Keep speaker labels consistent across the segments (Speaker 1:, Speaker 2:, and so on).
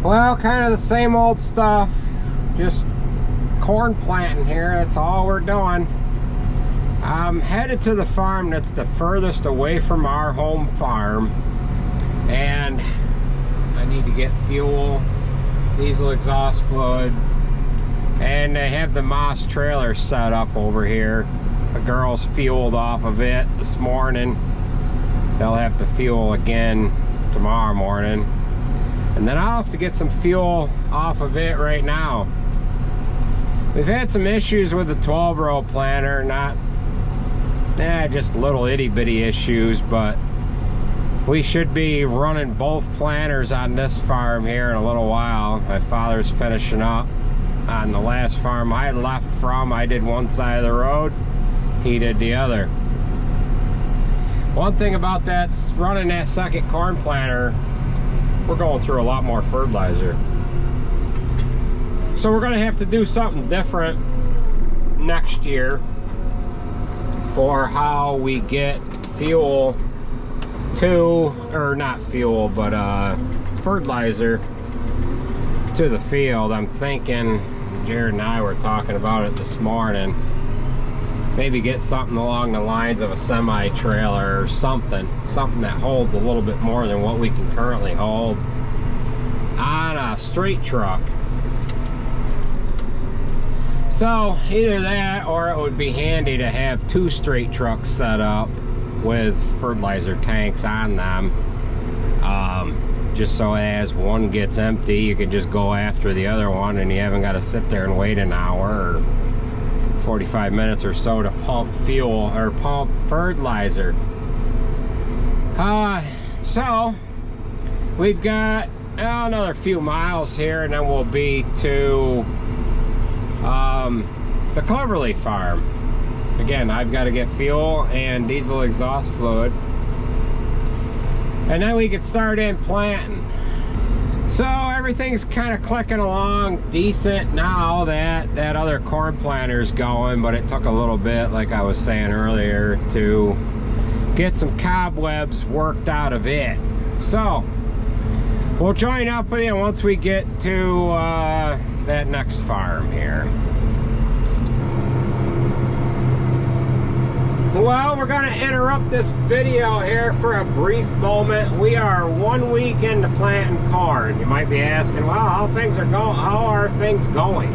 Speaker 1: Well, kind of the same old stuff, just corn planting here. That's all we're doing. I'm headed to the farm that's the furthest away from our home farm, and I need to get fuel, diesel exhaust fluid, and they have the Moss trailer set up over here. The girls fueled off of it this morning. They'll have to fuel again tomorrow morning, and then I'll have to get some fuel off of it right now. We've had some issues with the 12-row planter, not just little itty-bitty issues, but we should be running both planters on this farm here in a little while. My father's finishing up on the last farm I left from. I did one side of the road, he did the other. One thing about that's running that second corn planter, we're going through a lot more fertilizer. So we're gonna have to do something different next year for how we get fuel to, or not fuel, but fertilizer to the field. I'm thinking, Jared and I were talking about it this morning, maybe get something along the lines of a semi-trailer or something that holds a little bit more than what we can currently hold on a straight truck. So either that, or it would be handy to have two straight trucks set up with fertilizer tanks on them, just so as one gets empty, you can just go after the other one and you haven't got to sit there and wait an hour or 45 minutes or so to pump fuel or pump fertilizer. So we've got another few miles here, and then we'll be to the Cloverleaf farm. Again, I've got to get fuel and diesel exhaust fluid, and then we can start in planting. So everything's kind of clicking along decent now that that other corn planter's going, but it took a little bit, like I was saying earlier, to get some cobwebs worked out of it. So we'll join up with you once we get to that next farm here. Well, we're going to interrupt this video here for a brief moment. We are 1 week into planting corn. You might be asking, well, how are things going?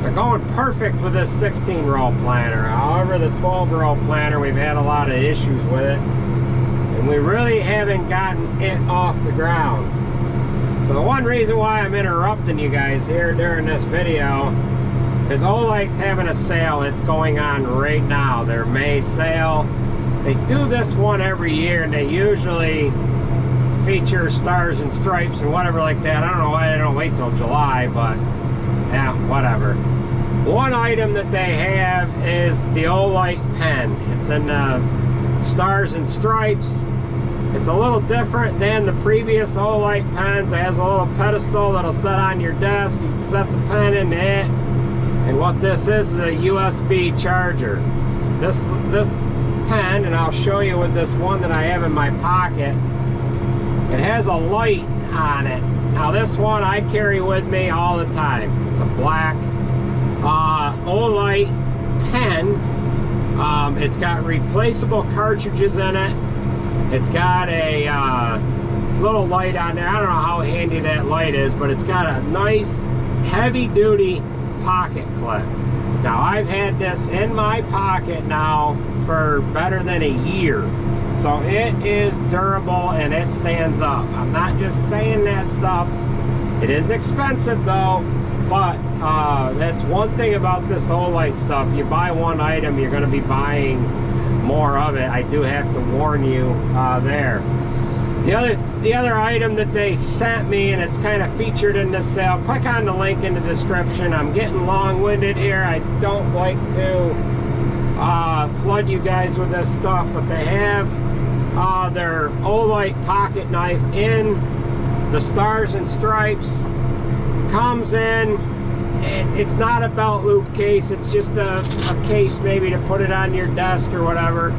Speaker 1: They're going perfect with this 16-row planter. However, the 12-row planter, we've had a lot of issues with it, and we really haven't gotten it off the ground. So the one reason why I'm interrupting you guys here during this video is Olight's having a sale. It's going on right now, their May sale. They do this one every year, and they usually feature stars and stripes and whatever like that. I don't know why they don't wait till July, but yeah, whatever. One item that they have is the Olight pen. It's in stars and stripes. It's a little different than the previous Olight pens. It has a little pedestal that'll sit on your desk. You can set the pen in it. And what this is a USB charger. This pen, and I'll show you with this one that I have in my pocket, it has a light on it. Now this one I carry with me all the time. It's a black Olight pen. It's got replaceable cartridges in it. It's got a little light on there. I don't know how handy that light is, but it's got a nice heavy-duty pocket clip. Now I've had this in my pocket now for better than a year, so it is durable and it stands up. I'm not just saying that stuff. It is expensive though, but that's one thing about this Olight stuff. You buy one item, you're going to be buying more of it. I do have to warn you there. The other item that they sent me, and it's kind of featured in this sale, click on the link in the description. I'm getting long-winded here. I don't like to flood you guys with this stuff, but they have their Olight pocket knife in the stars and stripes. Comes in, it's not a belt loop case, it's just a case maybe to put it on your desk or whatever.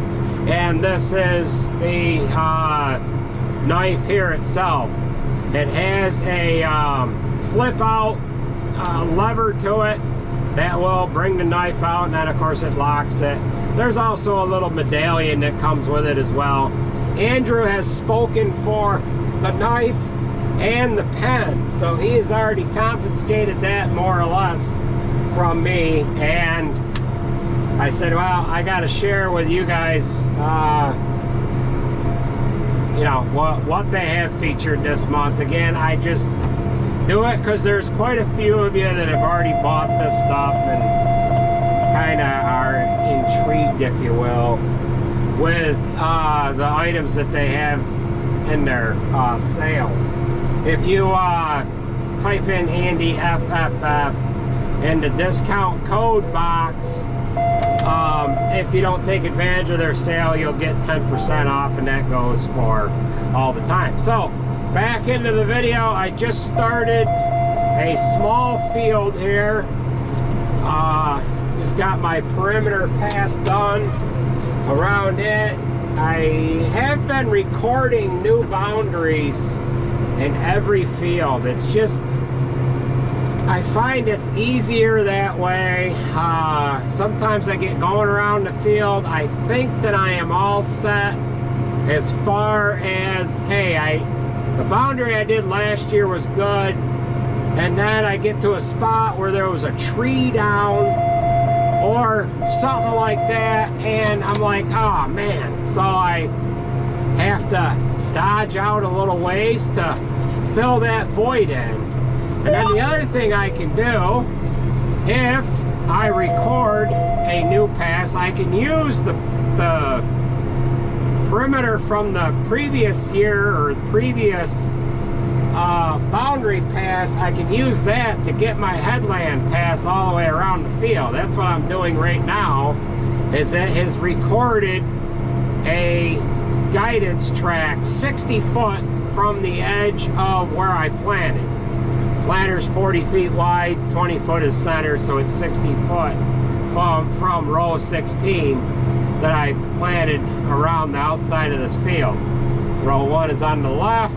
Speaker 1: And this is the knife here itself. It has a flip out lever to it that will bring the knife out, and then of course it locks it. There's also a little medallion that comes with it as well. Andrew has spoken for the knife and the pen, so he has already confiscated that more or less from me, and I said, well, I got to share with you guys you know, what they have featured this month. Again, I just do it because there's quite a few of you that have already bought this stuff and kind of are intrigued, if you will, with the items that they have in their sales. If you type in Andy FFF in the discount code box, if you don't take advantage of their sale, you'll get 10% off, and that goes for all the time. So back into the video. I just started a small field here. Just got my perimeter pass done around it. I have been recording new boundaries in every field. It's just, I find it's easier that way. Sometimes I get going around the field. I think that I am all set as far as, hey, the boundary I did last year was good, and then I get to a spot where there was a tree down or something like that, and I'm like, oh man. So I have to dodge out a little ways to fill that void in. And then the other thing I can do, if I record a new pass, I can use the perimeter from the previous year or previous boundary pass. I can use that to get my headland pass all the way around the field. That's what I'm doing right now, is it has recorded a guidance track 60 foot from the edge of where I planted. Planter's 40 feet wide, 20 foot is center, so it's 60 foot from row 16 that I planted around the outside of this field. Row 1 is on the left,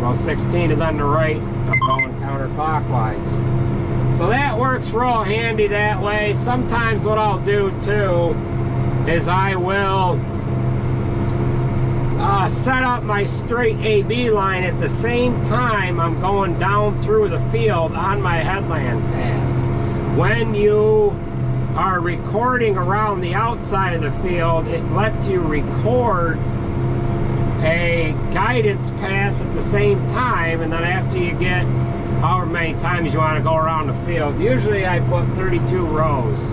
Speaker 1: row 16 is on the right. I'm going counterclockwise. So that works real handy that way. Sometimes what I'll do too is I will set up my straight AB line at the same time I'm going down through the field on my headland pass. When you are recording around the outside of the field, it lets you record a guidance pass at the same time, and then after you get however many times you want to go around the field, usually I put 32 rows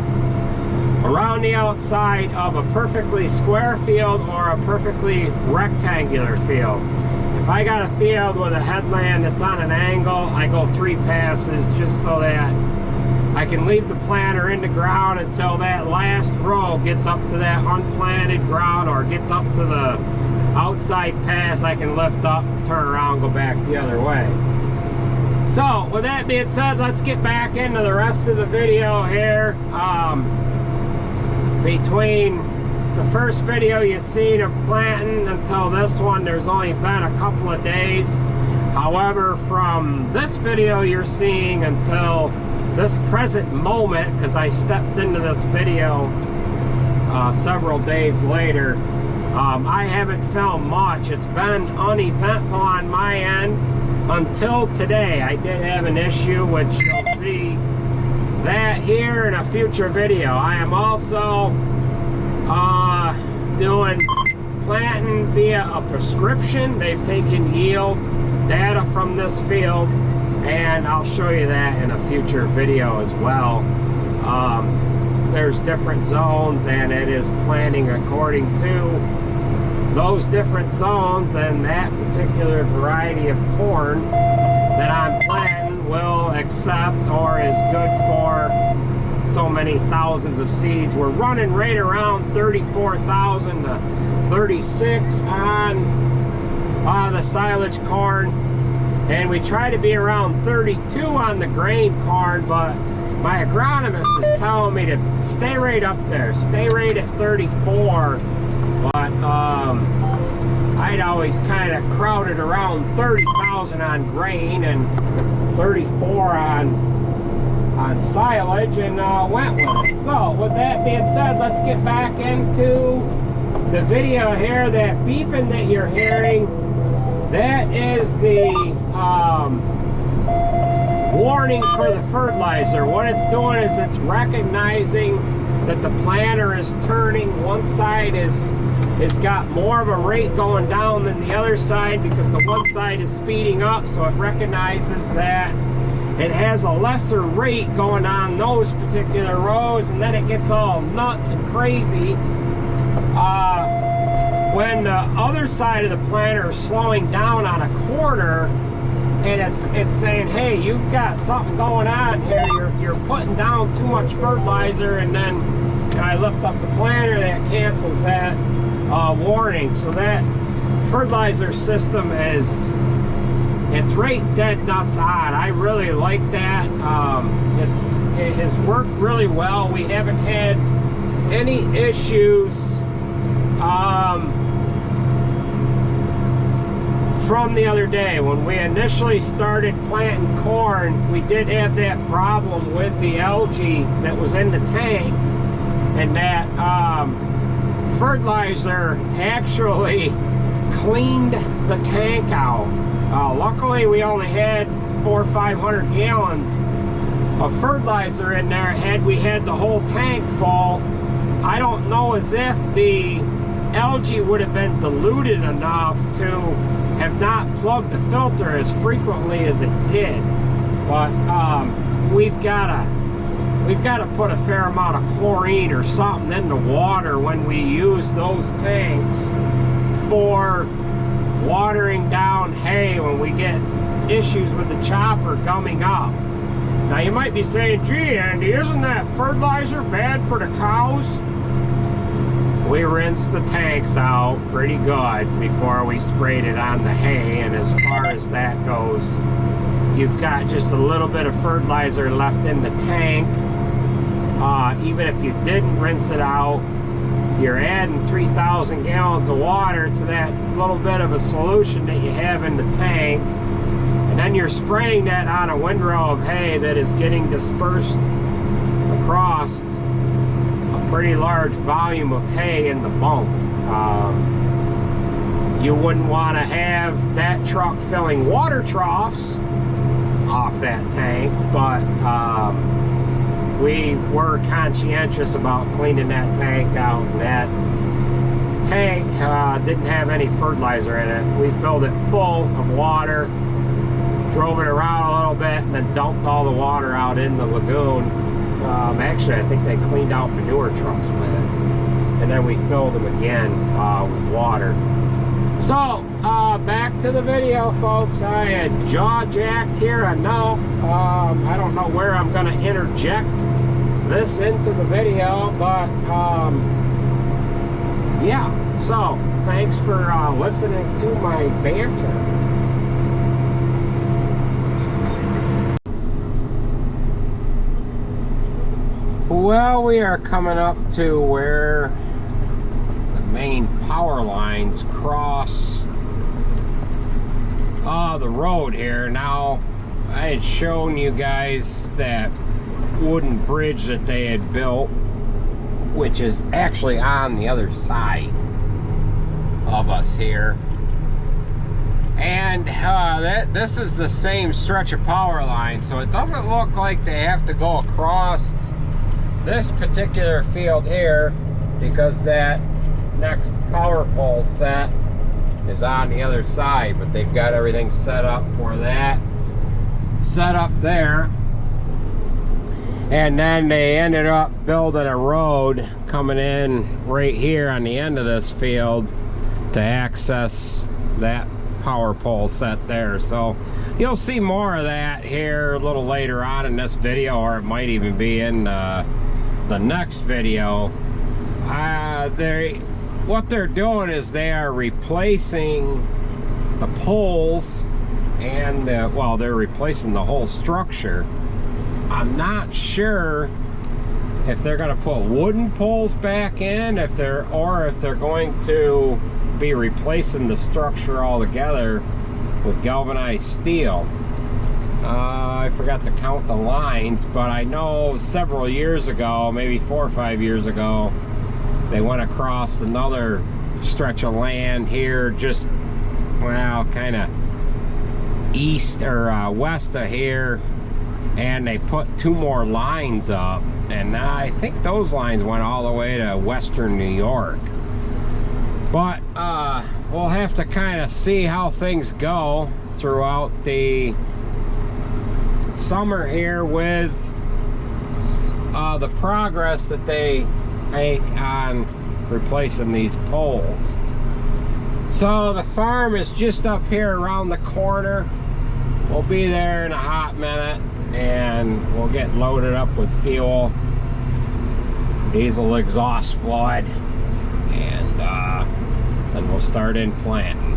Speaker 1: around the outside of a perfectly square field or a perfectly rectangular field. If I got a field with a headland that's on an angle, I go 3 passes just so that I can leave the planter in the ground until that last row gets up to that unplanted ground or gets up to the outside pass. I can lift up, turn around, go back the other way. So with that being said, let's get back into the rest of the video here. Between the first video you've seen of planting until this one, there's only been a couple of days. However, from this video you're seeing until this present moment, because I stepped into this video several days later, I haven't filmed much. It's been uneventful on my end until today. I did have an issue, which you'll see that here in a future video. I am also doing planting via a prescription. They've taken yield data from this field, and I'll show you that in a future video as well. There's different zones, and it is planting according to those different zones, and that particular variety of corn that I'm planting will accept or is good for so many thousands of seeds. We're running right around 34,000 to 36 on the silage corn, and we try to be around 32 on the grain corn, but my agronomist is telling me to stay right up there, stay right at 34. But I'd always kind of crowded around 30,000 on grain and 34 on silage, and went with it. So with that being said, let's get back into the video here. That beeping that you're hearing, that is the warning for the fertilizer. What it's doing is it's recognizing that the planter is turning. One side is got more of a rate going down than the other side because the one side is speeding up, so it recognizes that it has a lesser rate going on those particular rows, and then it gets all nuts and crazy when the other side of the planter is slowing down on a corner, and it's saying, hey, you've got something going on here, you're putting down too much fertilizer, and then I lift up the planter, that cancels that warning. So that fertilizer system it's right dead nuts on. I really like that. It has worked really well. We haven't had any issues from the other day. When we initially started planting corn, we did have that problem with the algae that was in the tank, and that fertilizer actually cleaned the tank out. Luckily, we only had 400 or 500 gallons of fertilizer in there. Had we had the whole tank full, I don't know as if the algae would have been diluted enough to have not plugged the filter as frequently as it did. But we've got to put a fair amount of chlorine or something in the water when we use those tanks for watering down hay when we get issues with the chopper gumming up. Now you might be saying, gee, Andy, isn't that fertilizer bad for the cows? We rinsed the tanks out pretty good before we sprayed it on the hay, and as far as that goes, you've got just a little bit of fertilizer left in the tank. Even if you didn't rinse it out, you're adding 3,000 gallons of water to that little bit of a solution that you have in the tank, and then you're spraying that on a windrow of hay that is getting dispersed across a pretty large volume of hay in the bunk. You wouldn't want to have that truck filling water troughs off that tank, but we were conscientious about cleaning that tank out, and that tank didn't have any fertilizer in it. We filled it full of water, drove it around a little bit, and then dumped all the water out in the lagoon. Actually, I think they cleaned out manure trucks with it, and then we filled them again with water. So, back to the video, folks. I had jaw-jacked here enough. I don't know where I'm going to interject this into the video, but yeah. So, thanks for listening to my banter. Well, we are coming up to where the main power lines cross the road here. Now, I had shown you guys that wooden bridge that they had built, which is actually on the other side of us here. And this is the same stretch of power line, so it doesn't look like they have to go across this particular field here, because that next power pole set is on the other side, but they've got everything set up for that, set up there. And then they ended up building a road coming in right here on the end of this field to access that power pole set there. So you'll see more of that here a little later on in this video, or it might even be in the next video. What they're doing is they are replacing the poles, and well, they're replacing the whole structure. I'm not sure if they're going to put wooden poles back in, or if they're going to be replacing the structure altogether with galvanized steel. I forgot to count the lines, but I know several years ago, maybe 4 or 5 years ago, they went across another stretch of land here, just, well, kind of east or west of here, and they put 2 more lines up, and I think those lines went all the way to western New York. But we'll have to kind of see how things go throughout the summer here with the progress that they make on replacing these poles. So the farm is just up here around the corner. We'll be there in a hot minute, and we'll get loaded up with fuel, diesel exhaust fluid, and then we'll start in planting.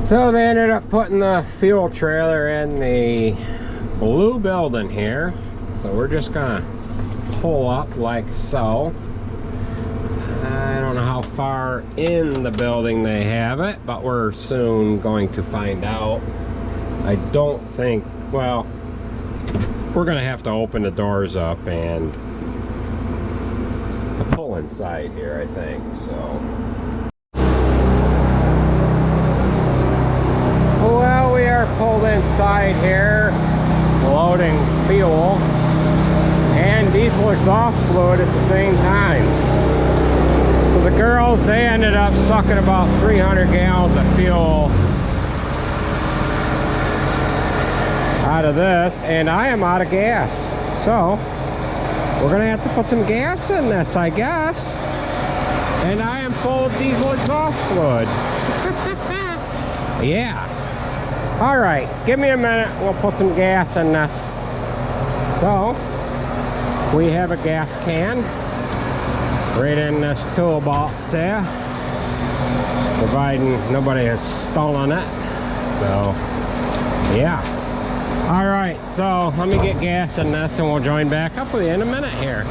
Speaker 1: So they ended up putting the fuel trailer in the blue building here. So we're just gonna pull up like so. I don't know how far in the building they have it, but we're soon going to find out. I don't think, well, we're gonna have to open the doors up and pull inside here, I think, so. Well, we are pulled inside here, loading fuel and diesel exhaust fluid at the same time. So the girls, they ended up sucking about 300 gallons of fuel out of this, and I am out of gas. So we're gonna have to put some gas in this, I guess. And I am full of diesel exhaust fluid. Yeah. All right, give me a minute, we'll put some gas in this. So, we have a gas can right in this toolbox there, providing nobody has stolen it. So, yeah. All right, so let me get gas in this and we'll join back up with you in a minute here.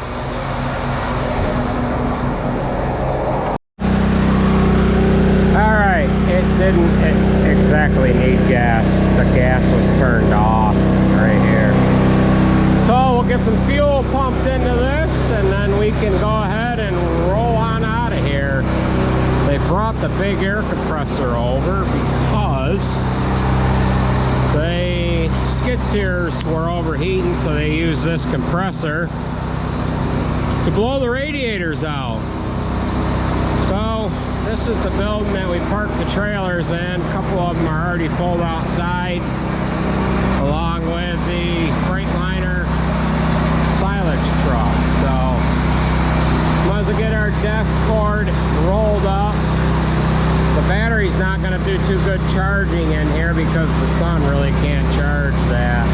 Speaker 1: All right, it didn't exactly need gas. The gas was turned off right here. So we'll get some fuel pumped into this, and then we can go ahead and roll on out of here. They brought the big air compressor over because the skid steers were overheating, so they used this compressor to blow the radiators out. So this is the building that we parked the trailers in. A couple of them are already pulled outside, along with the Freightliner silage truck. So might as well get our def cord rolled up. The battery's not going to do too good charging in here because the sun really can't charge that.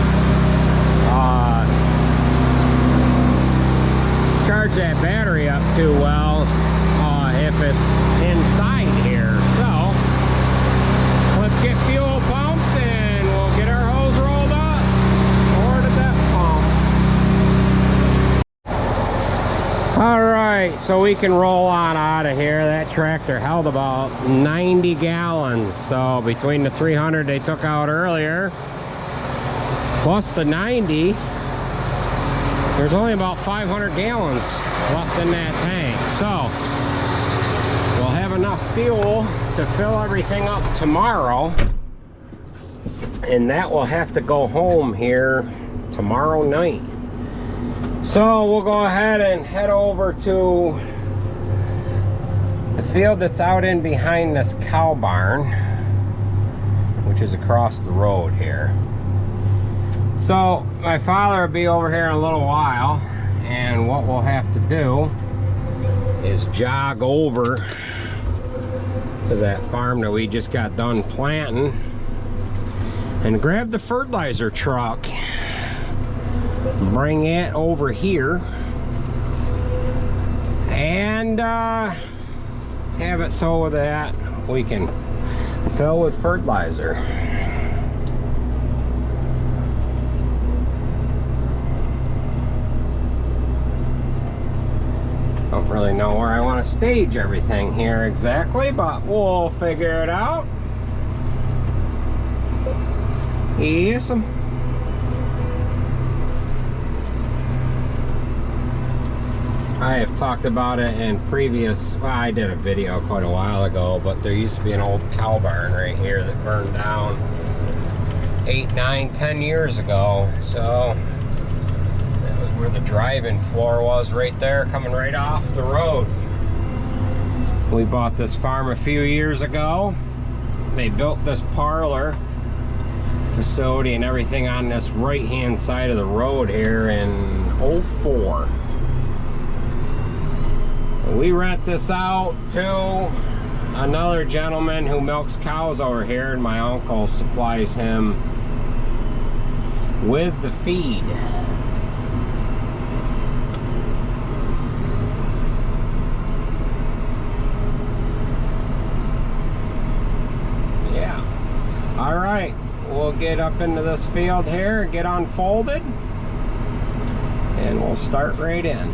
Speaker 1: Charge that battery up too well if it's inside here. So let's get fuel pumped and we'll get our hose rolled up or the def pump. All right, so we can roll on out of here. That tractor held about 90 gallons. So between the 300 they took out earlier plus the 90, there's only about 500 gallons left in that tank. So we'll have enough fuel to fill everything up tomorrow, and that will have to go home here tomorrow night. So we'll go ahead and head over to the field that's out in behind this cow barn, which is across the road here. So my father will be over here in a little while, and what we'll have to do is jog over to that farm that we just got done planting and grab the fertilizer truck, bring it over here, and have it so that we can fill with fertilizer. Don't really know where I want to stage everything here exactly, but we'll figure it out. Yes. I have talked about it in previous, well, I did a video quite a while ago, but there used to be an old cow barn right here that burned down 8, 9, 10 years ago. So that was where the driving floor was, right there, coming right off the road. We bought this farm a few years ago. They built this parlor facility and everything on this right hand side of the road here in '04. We rent this out to another gentleman who milks cows over here, and my uncle supplies him with the feed. Yeah. All right. We'll get up into this field here and get unfolded, and we'll start right in.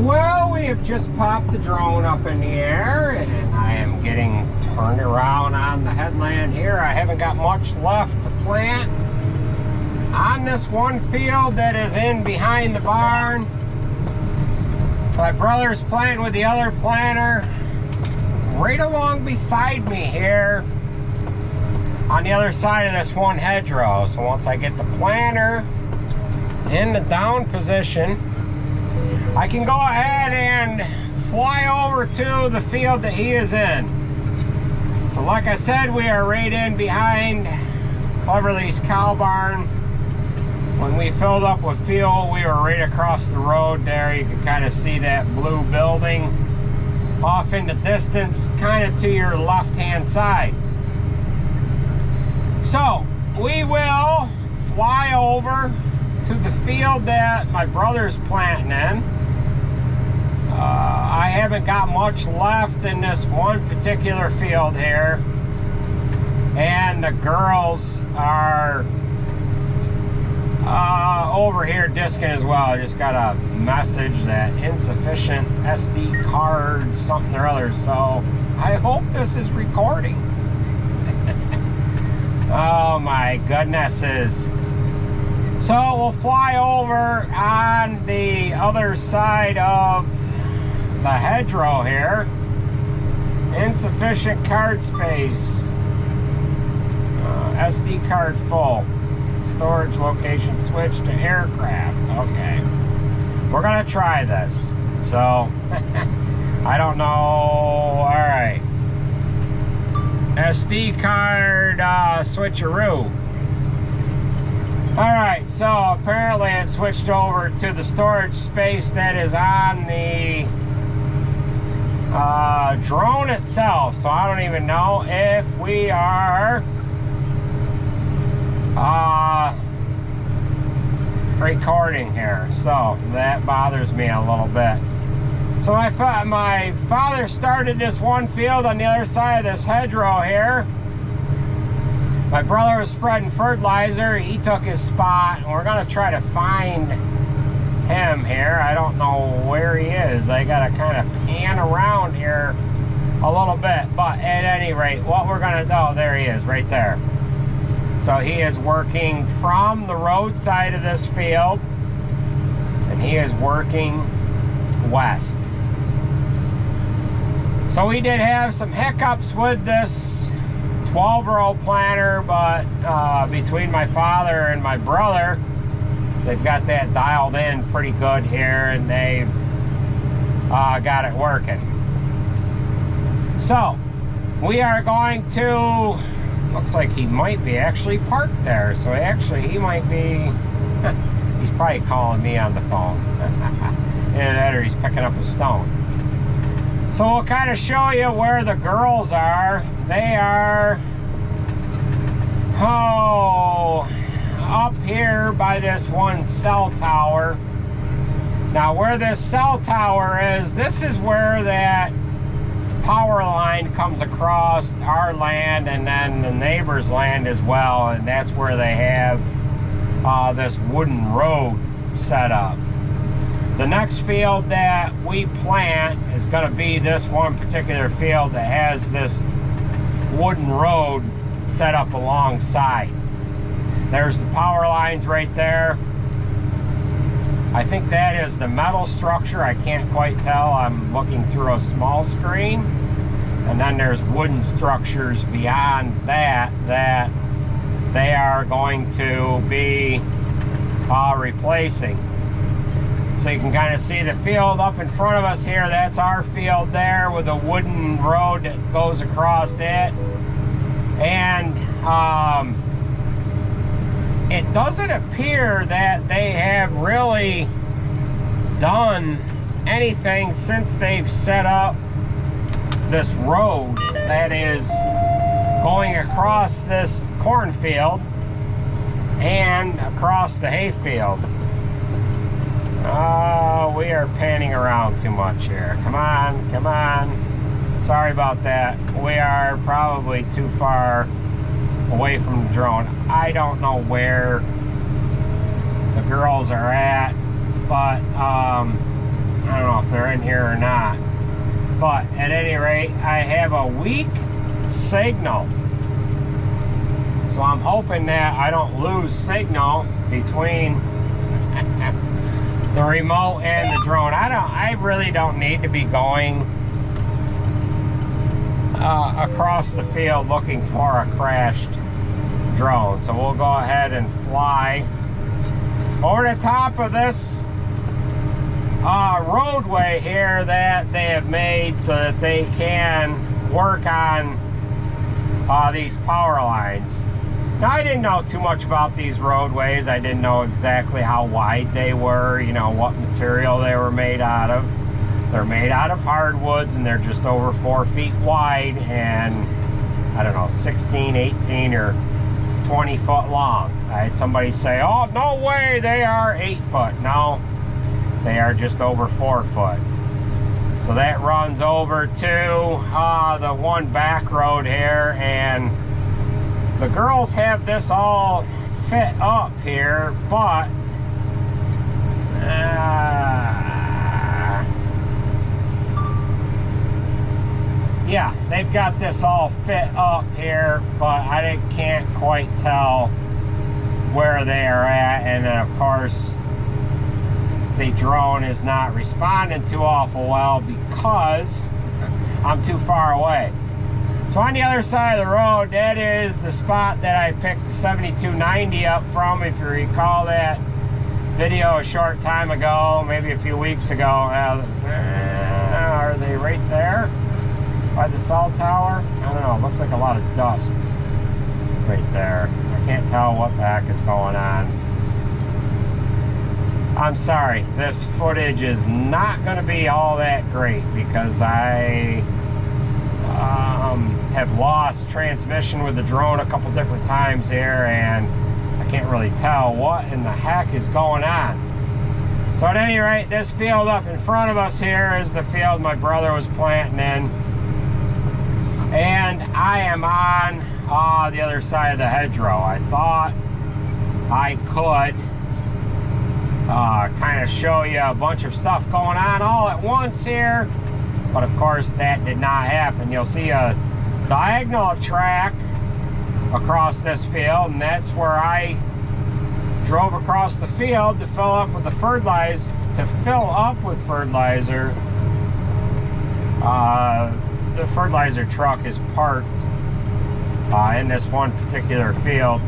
Speaker 1: Well, we have just popped the drone up in the air, and I am getting turned around on the headland here. I haven't got much left to plant on this one field that is in behind the barn. My brother's planting with the other planter right along beside me here on the other side of this one hedgerow. So once I get the planter in the down position, I can go ahead and fly over to the field that he is in. So like I said, we are right in behind Cleverly's cow barn. When we filled up with fuel, we were right across the road there. You can kind of see that blue building off in the distance, kind of to your left-hand side. So we will fly over to the field that my brother's planting in. I haven't got much left in this one particular field here, and the girls are over here disking as well. I just got a message that insufficient SD card something or other, so I hope this is recording. Oh my goodnesses. So we'll fly over on the other side of the hedgerow here. Insufficient card space. SD card full. Storage location switch to aircraft. Okay. We're gonna try this. So, I don't know. Alright. SD card switcheroo. Alright, so apparently it switched over to the storage space that is on the drone itself. So I don't even know if we are recording here, so that bothers me a little bit. So my father started this one field on the other side of this hedgerow here. My brother was spreading fertilizer. He took his spot, and we're gonna try to find him here. I don't know where he is. I gotta kind of pan around here a little bit, but at any rate, what we're gonna do, oh, there he is, right there. So he is working from the roadside of this field, and he is working west. So we did have some hiccups with this 12-row planter, but between my father and my brother, they've got that dialed in pretty good here, and they've got it working. So we are going to, looks like he might be actually parked there. So actually he might be, he's probably calling me on the phone. Or he's picking up a stone. So we'll kind of show you where the girls are. They are, up here by this one cell tower. Now where this cell tower is, this is where that power line comes across our land and then the neighbor's land as well, and that's where they have this wooden road set up. The next field that we plant is going to be this one particular field that has this wooden road set up alongside. There's the power lines right there. I think that is the metal structure. I can't quite tell. I'm looking through a small screen. And then there's wooden structures beyond that that they are going to be replacing. So you can kind of see the field up in front of us here. That's our field there with a wooden road that goes across it. And it doesn't appear that they have really done anything since they've set up this road that is going across this cornfield and across the hayfield. Oh, we are panning around too much here. Come on, come on. Sorry about that. We are probably too far away from the drone. I don't know where the girls are at, but I don't know if they're in here or not. But at any rate, I have a weak signal. So I'm hoping that I don't lose signal between the remote and the drone. I really don't need to be going across the field looking for a crashed drone. So we'll go ahead and fly over the top of this roadway here that they have made so that they can work on these power lines. Now, I didn't know too much about these roadways. I didn't know exactly how wide they were, you know, what material they were made out of. They're made out of hardwoods, and they're just over 4 feet wide and, I don't know, 16, 18, or 20 foot long. I had somebody say, oh, no way, they are 8 foot. No, they are just over 4 foot. So that runs over to the one back road here, and the girls have this all fit up here, but yeah, they've got this all fit up here, but I can't quite tell where they are at. And then, of course, the drone is not responding too awful well because I'm too far away. So on the other side of the road, that is the spot that I picked the 7290 up from. If you recall that video a short time ago, maybe a few weeks ago. Are they right there by the cell tower? I don't know, it looks like a lot of dust right there. I can't tell what the heck is going on. I'm sorry, this footage is not going to be all that great because I have lost transmission with the drone a couple different times here, and I can't really tell what in the heck is going on. So at any rate, this field up in front of us here is the field my brother was planting in, and I am on the other side of the hedgerow. I thought I could kind of show you a bunch of stuff going on all at once here, but of course that did not happen. You'll see a diagonal track across this field, and that's where I drove across the field to fill up with the fertilizer. The fertilizer truck is parked in this one particular field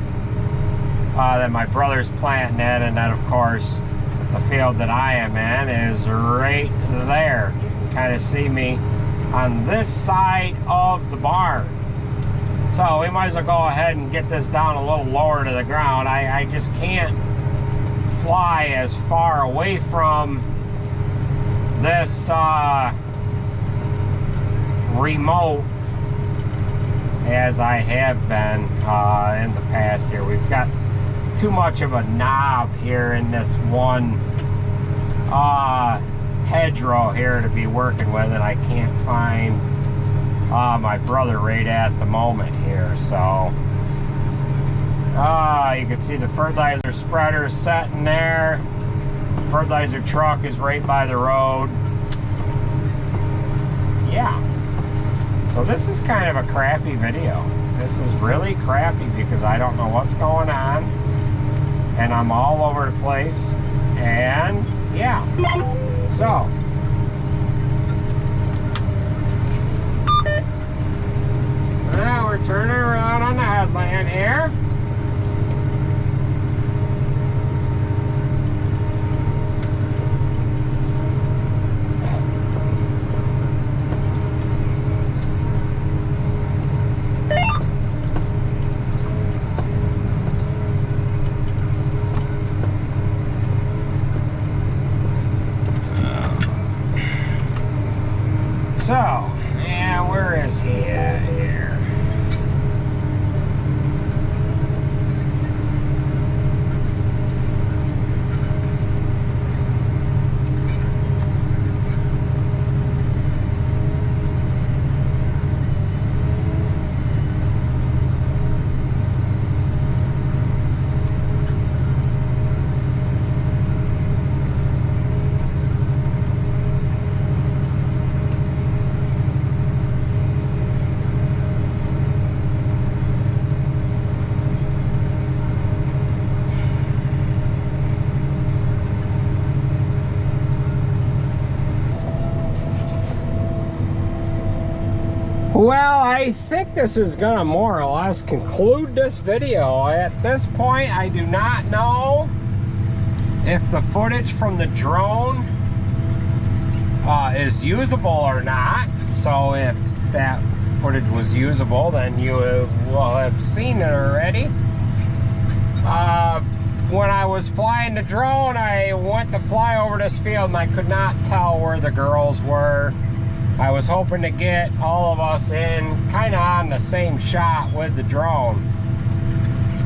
Speaker 1: that my brother's planting in, and then of course the field that I am in is right there. You can kind of see me on this side of the barn. So we might as well go ahead and get this down a little lower to the ground. I just can't fly as far away from this remote as I have been in the past here. We've got too much of a knob here in this one hedgerow here to be working with, and I can't find my brother right at the moment here. So You can see the fertilizer spreader sitting there. Fertilizer truck is right by the road. Yeah. So this is kind of a crappy video. This is really crappy because I don't know what's going on. And I'm all over the place. And yeah. So. Now we're turning around on the headland here. So, yeah, where is he at here? Well, I think this is gonna more or less conclude this video. At this point, I do not know if the footage from the drone is usable or not. So if that footage was usable, then you will have seen it already. When I was flying the drone, I went to fly over this field and I could not tell where the girls were. I was hoping to get all of us in kind of on the same shot with the drone.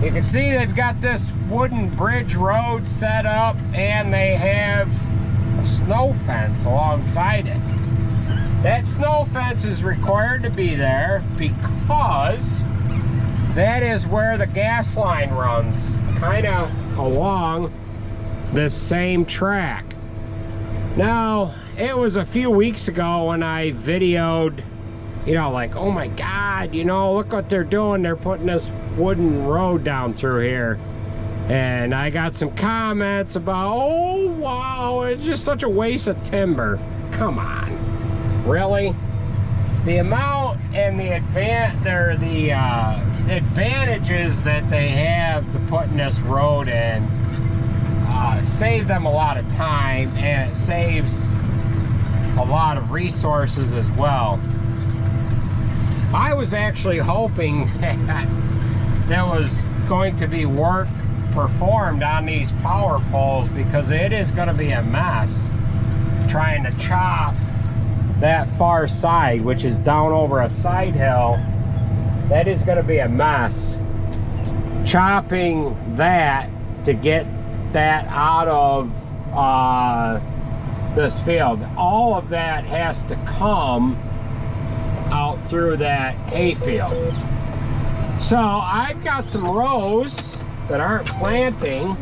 Speaker 1: You can see they've got this wooden bridge road set up and they have a snow fence alongside it. That snow fence is required to be there because that is where the gas line runs, kind of along this same track. Now, it was a few weeks ago when I videoed, you know, like, oh my God, you know, look what they're doing. They're putting this wooden road down through here. And I got some comments about, oh, wow, it's just such a waste of timber. Come on, really? The amount and the advantages that they have to putting this road in save them a lot of time, and it saves a lot of resources as well. I was actually hoping that there was going to be work performed on these power poles, because it is going to be a mess trying to chop that far side, which is down over a side hill. That is going to be a mess. Chopping that to get that out of this field. All of that has to come out through that hayfield. So I've got some rows that aren't planting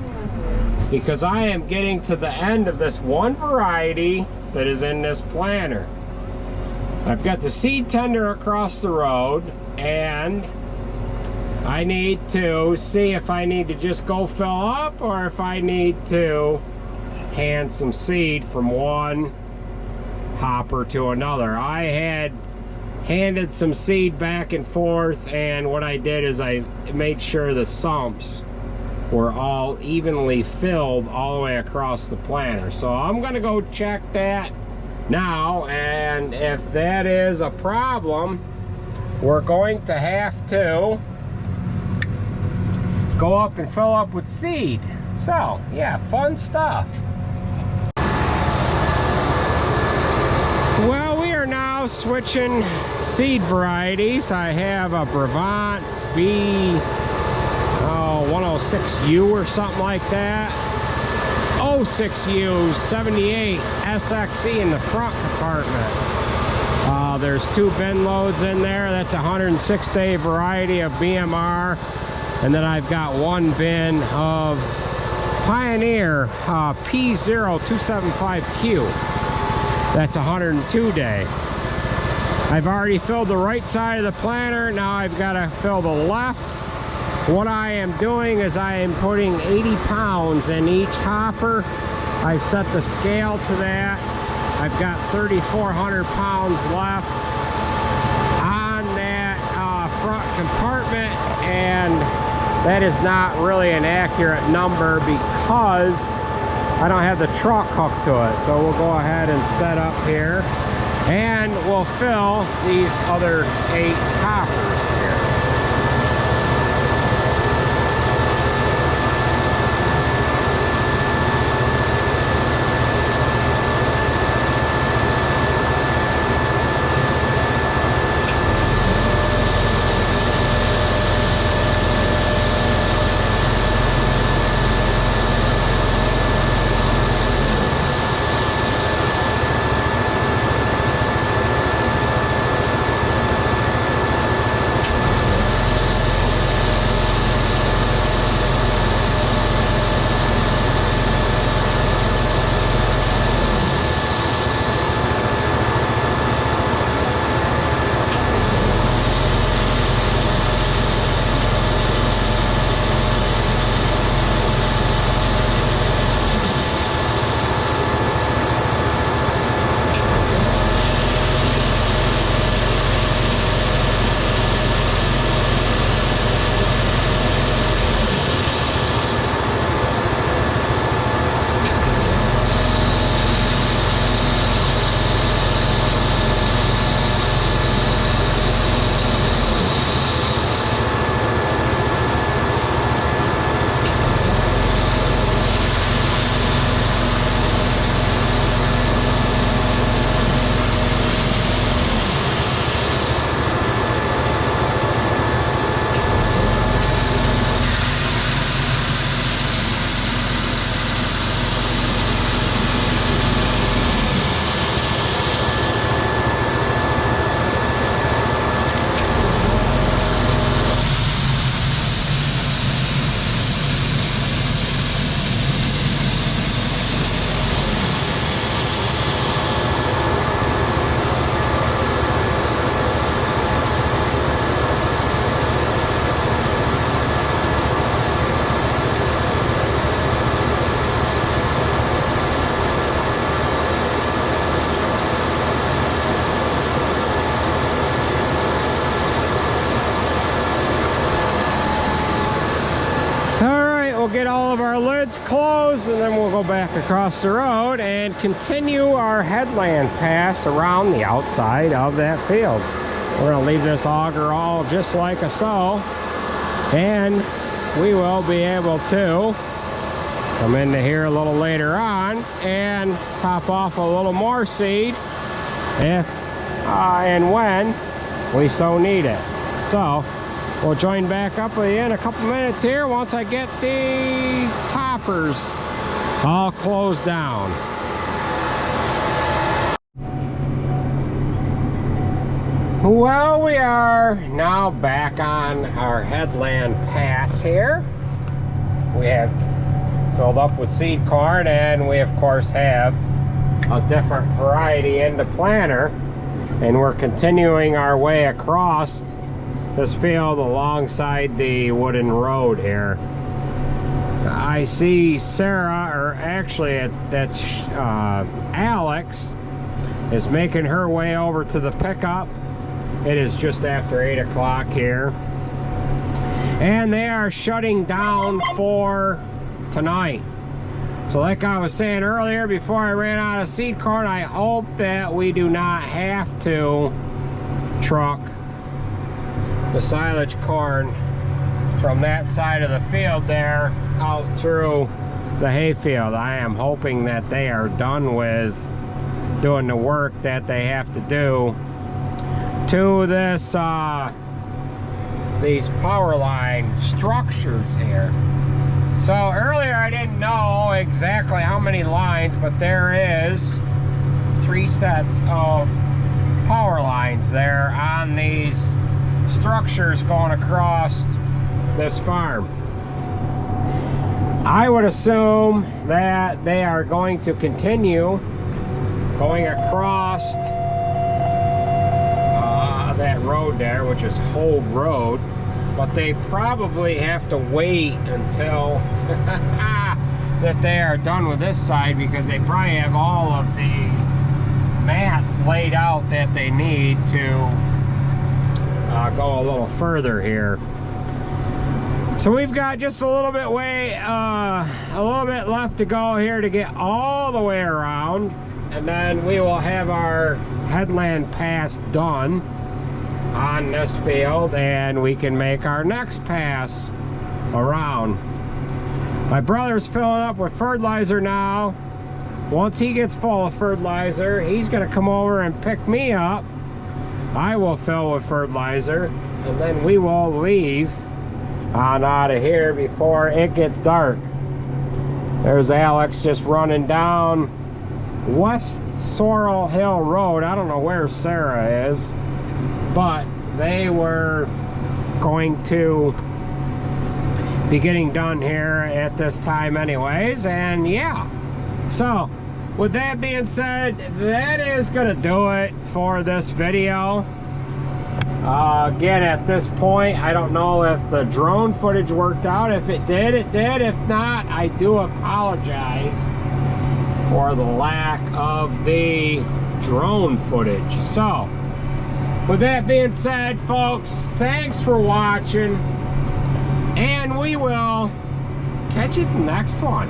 Speaker 1: because I am getting to the end of this one variety that is in this planter. I've got the seed tender across the road, and I need to see if I need to just go fill up or if I need to hand some seed from one hopper to another. I had handed some seed back and forth, and what I did is I made sure the sumps were all evenly filled all the way across the planter. So I'm gonna go check that now, and if that is a problem, we're going to have to go up and fill up with seed. So yeah, fun stuff. Well, we are now switching seed varieties. I have a Brevant B106U or something like that. 06U 78 SXE in the front compartment. There's 2 bin loads in there. That's a 106-day variety of BMR. And then I've got one bin of Pioneer P0275Q. That's 102 day. I've already filled the right side of the planter. Now I've got to fill the left. What I am doing is I am putting 80 pounds in each hopper. I've set the scale to that. I've got 3,400 pounds left on that front compartment, and that is not really an accurate number because I don't have the truck hooked to it. So we'll go ahead and set up here, and we'll fill these other 8 hoppers here. Get all of our lids closed, and then we'll go back across the road and continue our headland pass around the outside of that field. We're going to leave this auger all just like a so, and we will be able to come into here a little later on and top off a little more seed if and when we so need it. So we'll join back up with you in a couple minutes here once I get the toppers all closed down. Well, we are now back on our headland pass here. We have filled up with seed corn, and we of course have a different variety in the planter, and we're continuing our way across this field alongside the wooden road here. I see Sarah, or actually that's Alex, is making her way over to the pickup. It is just after 8 o'clock here, and they are shutting down for tonight. So like I was saying earlier, before I ran out of seed corn, I hope that we do not have to truck the silage corn from that side of the field there out through the hayfield. I am hoping that they are done with doing the work that they have to do to this these power line structures here. So earlier I didn't know exactly how many lines, but there is 3 sets of power lines there on these structures going across this farm. I would assume that they are going to continue going across that road there, which is Hogue Road, but they probably have to wait until that they are done with this side, because they probably have all of the mats laid out that they need to go a little further here. So we've got just a little bit left to go here to get all the way around, and then we will have our headland pass done on this field, and we can make our next pass around. My brother's filling up with fertilizer now. Once he gets full of fertilizer, he's going to come over and pick me up. I will fill with fertilizer, and then we will leave on out of here before it gets dark. There's Alex just running down West Sorrel Hill Road. I don't know where Sarah is, but they were going to be getting done here at this time anyways, and yeah. So with that being said, that is gonna do it for this video. Again, at this point, I don't know if the drone footage worked out. If it did, it did. If not, I do apologize for the lack of the drone footage. So with that being said, folks, thanks for watching, and we will catch you at the next one.